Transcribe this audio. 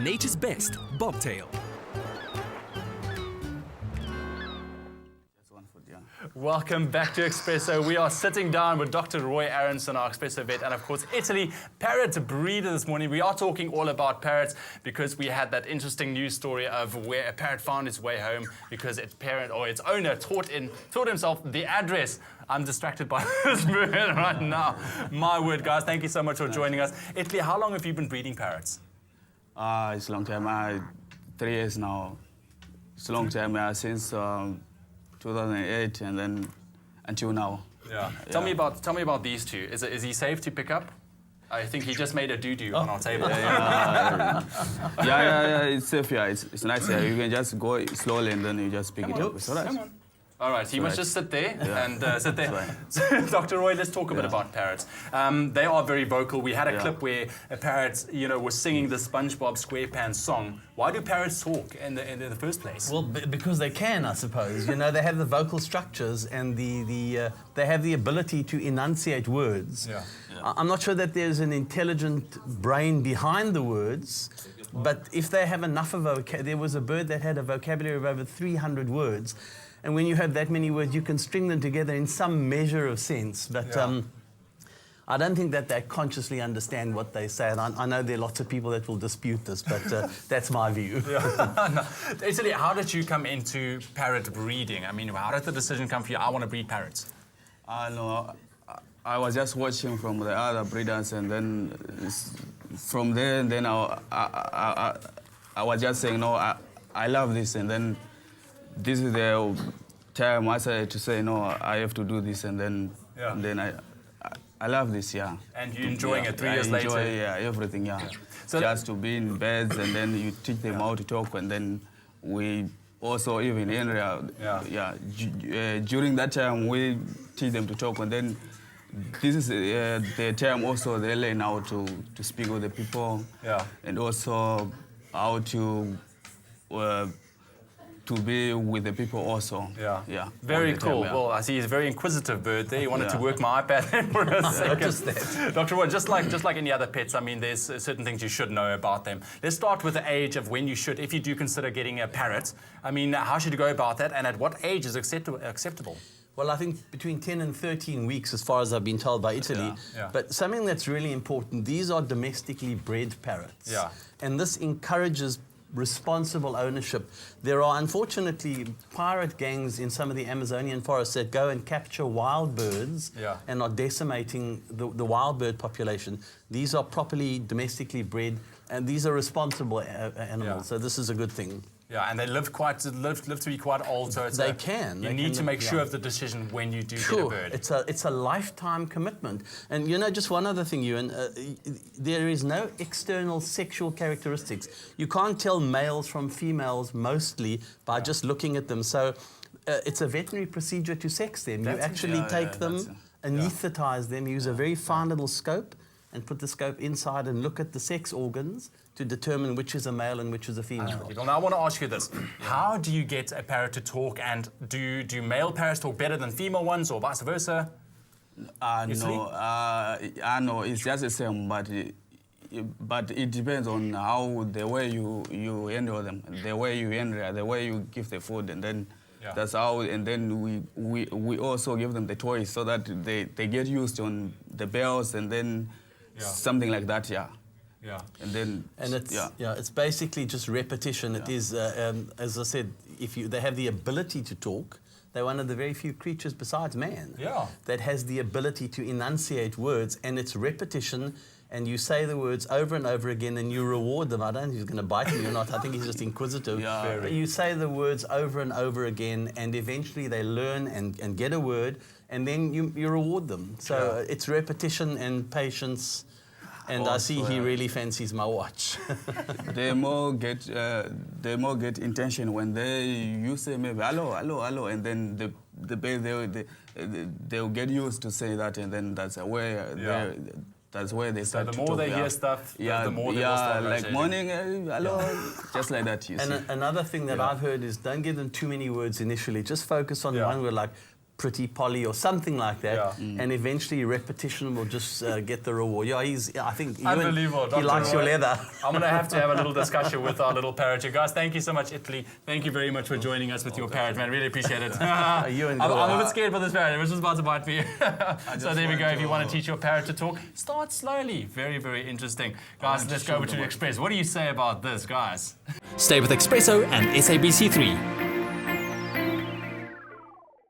nature's best, Bobtail. Welcome back to Expresso. We are sitting down with Dr. Roy Aronson, our Expresso vet, and of course Italy parrot breeder this morning. We are talking all about parrots because we had that interesting news story of where a parrot found its way home because its parent or its owner taught himself the address. I'm distracted by this bird right now. My word, guys, thank you so much for joining us. Italy, how long have you been breeding parrots? It's a long time. 3 years now. It's a long time since 2008 and then until now. Yeah. Tell me about these two. Is he safe to pick up? I think he just made a doo-doo on our table. Yeah, it's safe. Yeah, it's nice. Yeah, you can just go slowly and then you just pick it up. It's all right. Come on. All right, so you must just sit there and sit there. So, Dr. Roy, let's talk a bit about parrots. They are very vocal. We had a clip where a parrot, was singing the SpongeBob SquarePants song. Why do parrots talk in the first place? Well, because they can, I suppose. They have the vocal structures and they have the ability to enunciate words. Yeah. I'm not sure that there's an intelligent brain behind the words, but if they have enough of there was a bird that had a vocabulary of over 300 words. And when you have that many words, you can string them together in some measure of sense. But I don't think that they consciously understand what they say. And I know there are lots of people that will dispute this, but that's my view. Italy, how did you come into parrot breeding? I mean, how did the decision come for you? I want to breed parrots. No, I was just watching from the other breeders, and then from there, and then I was just saying, no, I love this, and then this is the time I said to say, no, I have to do this, and then I love this, yeah. And you're enjoying it 3 years later? I enjoy, everything, So just to be in beds, and then you teach them how to talk, and then we also, even in area, during that time, we teach them to talk, and then this is the time also they learn how to speak with the people, and also how to be with the people also. Yeah. Very cool. Well, I see he's a very inquisitive bird there. He wanted to work my iPad for a second. Just that. Dr. Roy, just like any other pets, I mean, there's certain things you should know about them. Let's start with the age of when you should, if you do consider getting a parrot. I mean, how should you go about that, and at what age is acceptable? Well, I think between 10 and 13 weeks, as far as I've been told by Italy. But something that's really important, these are domestically bred parrots. And this encourages responsible ownership. There are, unfortunately, pirate gangs in some of the Amazonian forests that go and capture wild birds and are decimating the wild bird population. These are properly domestically bred, and these are responsible animals, so this is a good thing. Yeah, and they live to be quite old, so it's you need to make sure of the decision when you do get a bird. It's a lifetime commitment. And just one other thing, Ewan, there is no external sexual characteristics. You can't tell males from females mostly by just looking at them. So it's a veterinary procedure to sex them. You actually take them, anesthetize them, use a very fine little scope, and put the scope inside and look at the sex organs to determine which is a male and which is a female. Well, now I want to ask you this. How do you get a parrot to talk, and do male parrots talk better than female ones, or vice versa? No, it's just the same, but it depends on how the way you handle them, the way you handle, the way you give the food, and then that's how. And then we also give them the toys so that they get used on the bells, and then something like that, And then it's basically just repetition. It is, as I said, they have the ability to talk. They're one of the very few creatures besides man that has the ability to enunciate words, and it's repetition. And you say the words over and over again, and you reward them. I don't think he's going to bite me or not. I think he's just inquisitive. But you say the words over and over again, and eventually they learn and get a word, and then you reward them. So it's repetition and patience. And also, I see he really fancies my watch. They more get intention when you say maybe hello, hello, hello, and then they'll get used to say that, and then that's where they start to talk. So the more they hear stuff, the more they will start like morning, hello, just like that. You see. Another thing that I've heard is don't give them too many words initially. Just focus on one word, like Pretty Polly or something like that, and eventually repetition will just get the reward. Yeah, I think unbelievable. He likes your leather. I'm going to have to have a little discussion with our little parrot. You guys, thank you so much, Italy. Thank you very much for joining us with your parrot, man. Really appreciate it. I'm a bit scared for this parrot. It was just about to bite me. So there we go. If you want to teach your parrot to talk, start slowly. Very, very interesting. Guys, let's go over to Express. What do you say about this, guys? Stay with Expresso and SABC3.